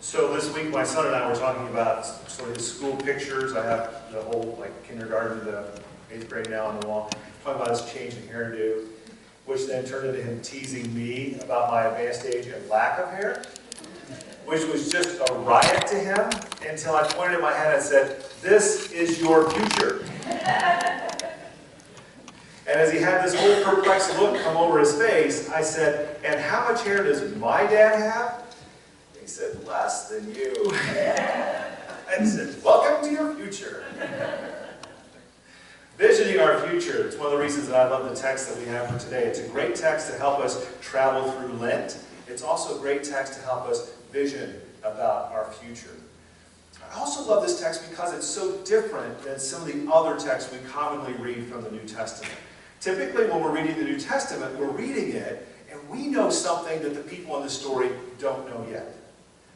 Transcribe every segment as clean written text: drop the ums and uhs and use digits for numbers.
So this week, my son and I were talking about sort of his school pictures. I have the whole kindergarten to 8th grade now on the wall. Talking about his change in hairdo, which then turned into him teasing me about my advanced age and lack of hair, which was just a riot to him until I pointed at my head and said, "This is your future." And as he had this whole perplexed look come over his face, I said, "And how much hair does my dad have?" He said, "Less than you." I said, "Welcome to your future." Visioning our future. It's one of the reasons that I love the text that we have for today. It's a great text to help us travel through Lent. It's also a great text to help us vision about our future. I also love this text because it's so different than some of the other texts we commonly read from the New Testament. Typically, when we're reading the New Testament, we're reading it, and we know something that the people in the story don't know yet.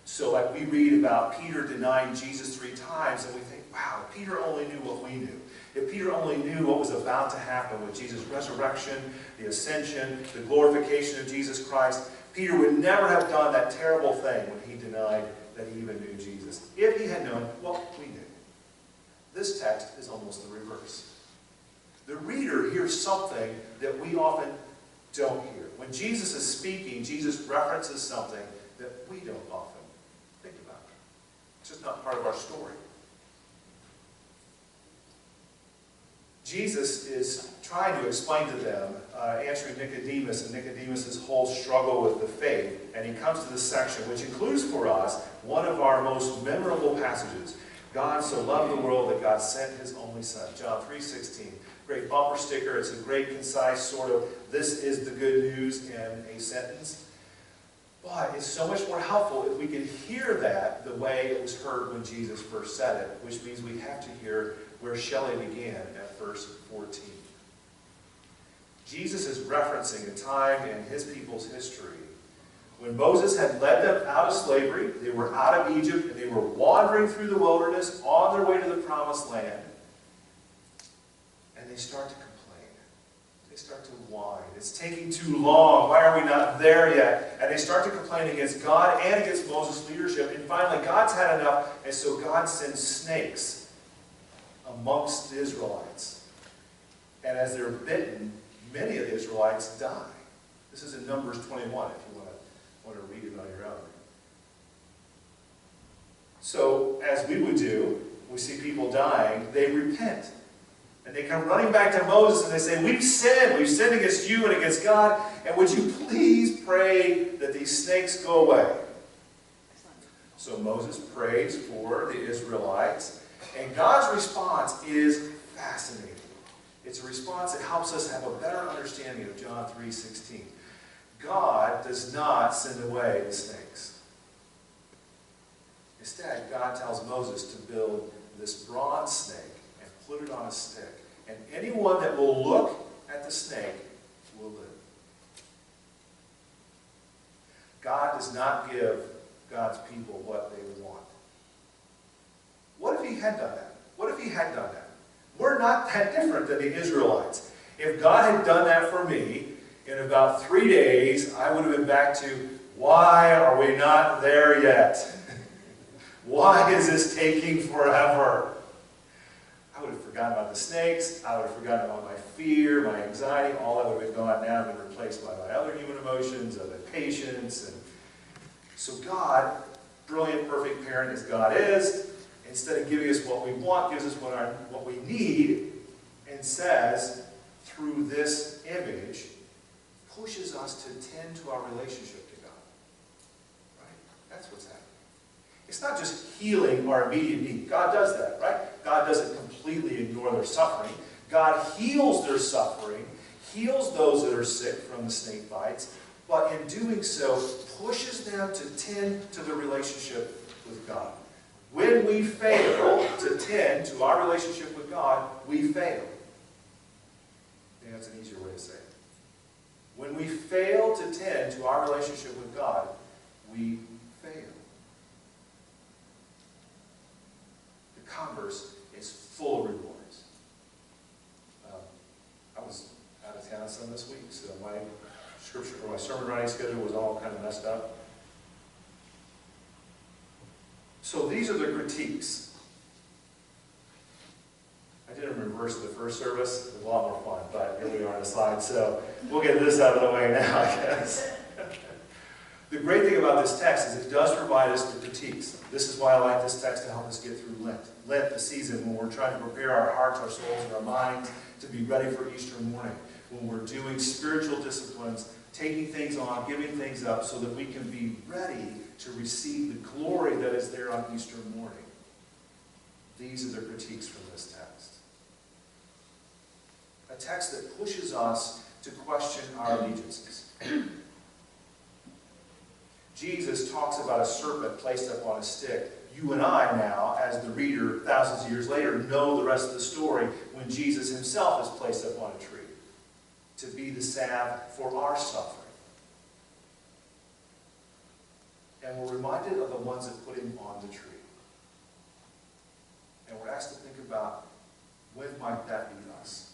So like we read about Peter denying Jesus 3 times, and we think, wow, if Peter only knew what we knew. If Peter only knew what was about to happen with Jesus' resurrection, the ascension, the glorification of Jesus Christ, Peter would never have done that terrible thing when he denied that he even knew Jesus. If he had known what we knew. This text is almost the reverse. The reader hears something that we often don't hear. When Jesus is speaking, Jesus references something that we don't often think about. It's just not part of our story. Jesus is trying to explain to them, answering Nicodemus and Nicodemus' whole struggle with the faith. And he comes to this section, which includes for us one of our most memorable passages. God so loved the world that God sent his only Son. John 3:16. Great bumper sticker. It's a great, concise sort of, this is the good news in a sentence. But it's so much more helpful if we can hear that the way it was heard when Jesus first said it, which means we have to hear where Shelley began at verse 14. Jesus is referencing a time in his people's history when Moses had led them out of slavery. They were out of Egypt, and they were wandering through the wilderness on their way to the promised land. And they start to complain. They start to whine. It's taking too long. Why are we not there yet? And they start to complain against God and against Moses' leadership. And finally, God's had enough, and so God sends snakes amongst the Israelites. And as they're bitten, many of the Israelites die. This is in Numbers 21, if you want to read it on your own. So, as we would do, we see people dying, they repent. And they come running back to Moses and they say, we've sinned against you and against God, and would you please pray that these snakes go away? So Moses prays for the Israelites, and God's response is fascinating. It's a response that helps us have a better understanding of John 3:16. God does not send away the snakes. Instead, God tells Moses to build this bronze snake and put it on a stick. And anyone that will look at the snake will live. God does not give God's people what they want. What if he had done that? What if he had done that? We're not that different than the Israelites. If God had done that for me, in about 3 days, I would have been back to, why are we not there yet? Why is this taking forever? I would have forgotten about the snakes. I would have forgotten about my fear, my anxiety. All that would have been gone now and been replaced by my other human emotions, of patience. And so God, brilliant, perfect parent as God is, instead of giving us what we want, gives us what we need, and says, through this image, pushes us to tend to our relationship to God. Right? That's what's happening. It's not just healing our immediate need. God does that, right? God doesn't completely ignore their suffering. God heals their suffering, heals those that are sick from the snake bites, but in doing so, pushes them to tend to the relationship with God. When we fail to tend to our relationship with God, we fail. I think that's an easier way to say it. When we fail to tend to our relationship with God, we fail. The converse is full of rewards. I was out of town some this week, so my scripture or my sermon writing schedule was all kind of messed up. So these are the critiques. I did it in reverse of the first service. It was a lot more fun, but here we are on the slide, so we'll get this out of the way now, I guess. The great thing about this text is it does provide us with critiques. This is why I like this text to help us get through Lent. Lent, the season when we're trying to prepare our hearts, our souls, and our minds to be ready for Easter morning. When we're doing spiritual disciplines, taking things on, giving things up, so that we can be ready to receive the glory that is there on Easter morning. These are the critiques from this text. A text that pushes us to question our allegiances. Jesus talks about a serpent placed up on a stick. You and I now, as the reader thousands of years later, know the rest of the story when Jesus himself is placed up on a tree to be the salve for our suffering. And we're reminded of the ones that put him on the tree. And we're asked to think about, when might that be us?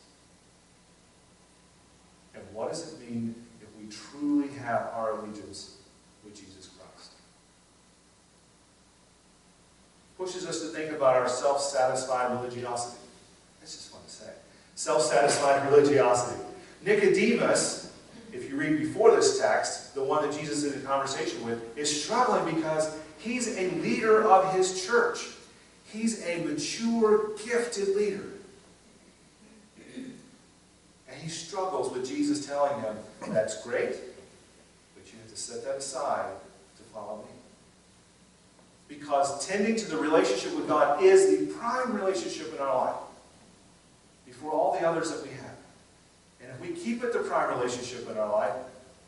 And what does it mean if we truly have our allegiance with Jesus Christ? Pushes us to think about our self-satisfied religiosity. That's just fun to say. Self-satisfied religiosity. Nicodemus, if you read before this text, the one that Jesus is in conversation with, is struggling because he's a leader of his church. He's a mature, gifted leader. And he struggles with Jesus telling him, that's great, but you have to set that aside to follow me. Because tending to the relationship with God is the prime relationship in our life, before all the others that we have. And if we keep it the prime relationship in our life,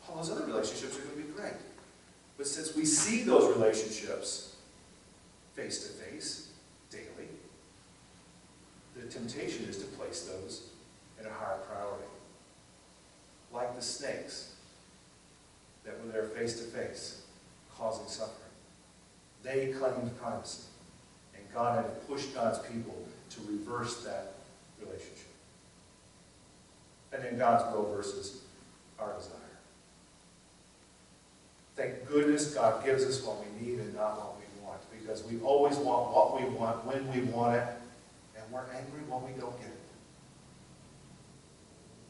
all those other relationships are going to be great. But since we see those relationships face to face, daily, the temptation is to place those in a higher priority. Like the snakes that were there face to face, causing suffering. They claimed primacy. And God had to push God's people to reverse that relationship. And then God's will versus our desire. Thank goodness God gives us what we need and not what we want. Because we always want what we want when we want it. And we're angry when we don't get it.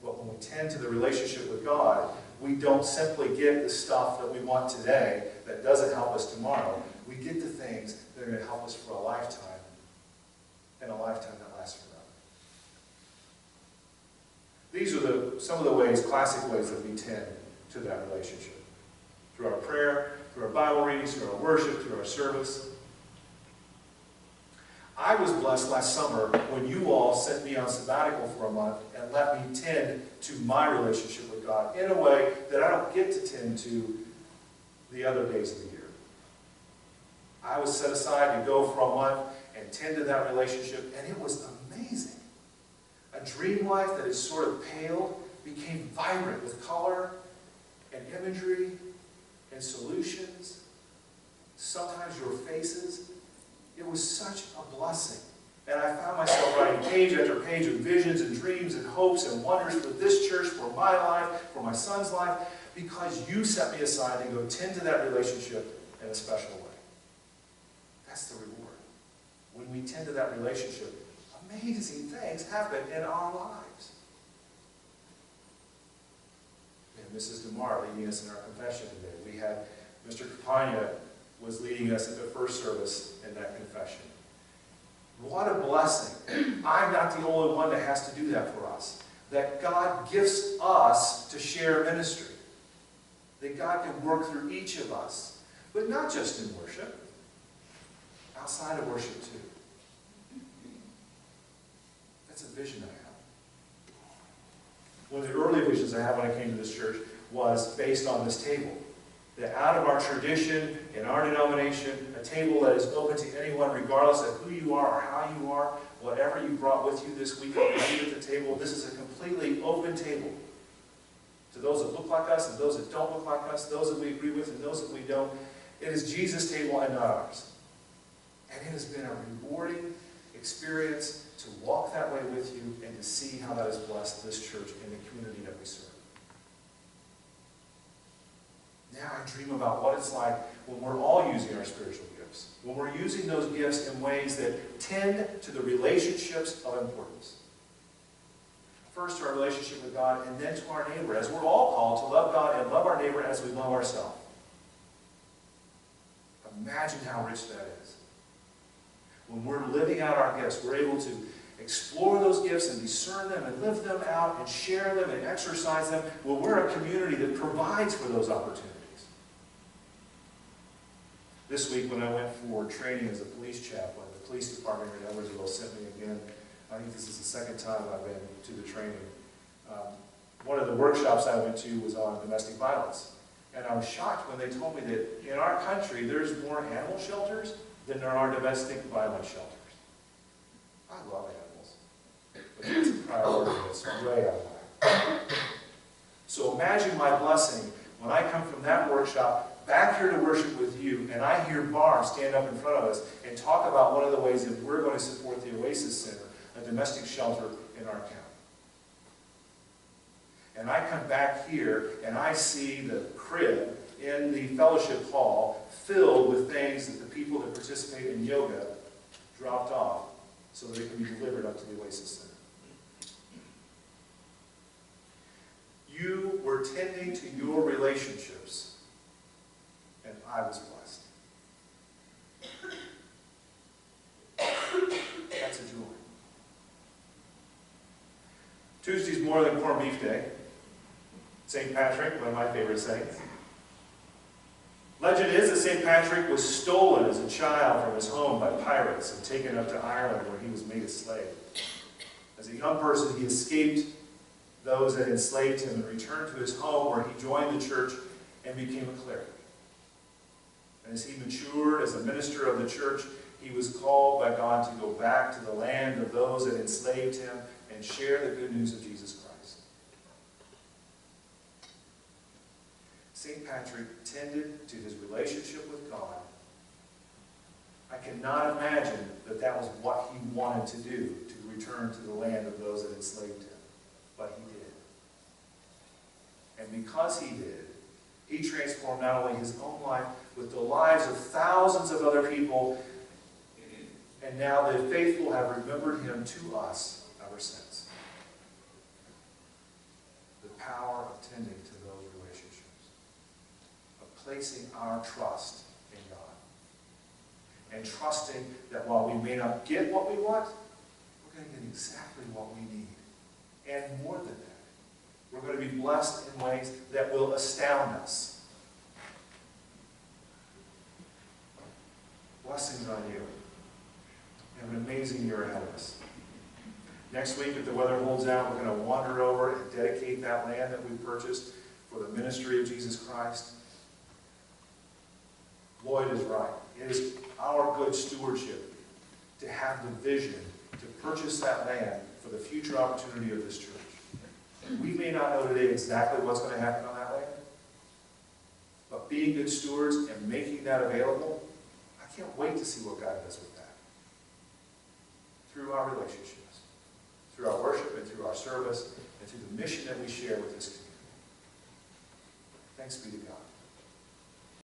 But when we tend to the relationship with God, we don't simply get the stuff that we want today that doesn't help us tomorrow. We get the things that are going to help us for a lifetime, and a lifetime that lasts forever. These are some of the ways, classic ways that we tend to that relationship. Through our prayer, through our Bible readings, through our worship, through our service. I was blessed last summer when you all sent me on sabbatical for a month and let me tend to my relationship with God in a way that I don't get to tend to the other days of the year. I was set aside to go for a month and tend to that relationship, and it was amazing. A dream life that is sort of pale became vibrant with color and imagery and solutions, sometimes your faces. It was such a blessing. And I found myself writing page after page of visions and dreams and hopes and wonders for this church, for my life, for my son's life, because you set me aside to go tend to that relationship in a special way. That's the reward. When we tend to that relationship, amazing things happen in our lives. And Mrs. DeMar leading us in our confession today. We had Mr. Capania was leading us at the first service in that confession. What a blessing. I'm not the only one that has to do that for us. That God gifts us to share ministry. That God can work through each of us. But not just in worship. Outside of worship too. That's a vision I have. One of the early visions I had when I came to this church was based on this table. That out of our tradition, in our denomination, a table that is open to anyone regardless of who you are or how you are, whatever you brought with you this week or eat at the table, this is a completely open table. To those that look like us and those that don't look like us, those that we agree with and those that we don't. It is Jesus' table and not ours. And it has been a rewarding experience to walk that way with you and to see how that has blessed this church and the community that we serve. Now I dream about what it's like when we're all using our spiritual gifts. gifts, when we're using those gifts in ways that tend to the relationships of importance. First to our relationship with God, and then to our neighbor, as we're all called to love God and love our neighbor as we love ourselves. Imagine how rich that is. When we're living out our gifts, we're able to explore those gifts and discern them and live them out and share them and exercise them. Well, we're a community that provides for those opportunities. This week when I went for training as a police chaplain, the police department in Edwardsville sent me again. I think this is the second time I've been to the training. One of the workshops I went to was on domestic violence. And I was shocked when they told me that in our country there's more animal shelters than there are domestic violence shelters. I love animals, but it's a priority that's way out there. So imagine my blessing when I come from that workshop back here to worship with you, and I hear Barb stand up in front of us and talk about one of the ways that we're going to support the Oasis Center, a domestic shelter in our county. And I come back here and I see the crib in the fellowship hall filled with things that the people that participate in yoga dropped off so that they can be delivered up to the Oasis Center. You were tending to your relationships, and I was blessed. That's a joy. Tuesday's More Than Corned Beef Day. St. Patrick, one of my favorite saints. Legend is that St. Patrick was stolen as a child from his home by pirates and taken up to Ireland where he was made a slave. As a young person, he escaped those that enslaved him and returned to his home where he joined the church and became a cleric. And as he matured as a minister of the church, he was called by God to go back to the land of those that enslaved him and share the good news of Jesus Christ. St. Patrick tended to his relationship with God. I cannot imagine that that was what he wanted to do, to return to the land of those that enslaved him. But he did. And because he did, he transformed not only his own life, but the lives of thousands of other people. And now the faithful have remembered him to us ever since. The power of tending to those relationships. Placing our trust in God. And trusting that while we may not get what we want, we're going to get exactly what we need. And more than that, we're going to be blessed in ways that will astound us. Blessings on you. Have an amazing year ahead of us. Next week, if the weather holds out, we're going to wander over and dedicate that land that we purchased for the ministry of Jesus Christ. Lloyd is right. It is our good stewardship to have the vision to purchase that land for the future opportunity of this church. We may not know today exactly what's going to happen on that land, but being good stewards and making that available, I can't wait to see what God does with that. Through our relationships, through our worship and through our service, and through the mission that we share with this community. Thanks be to God.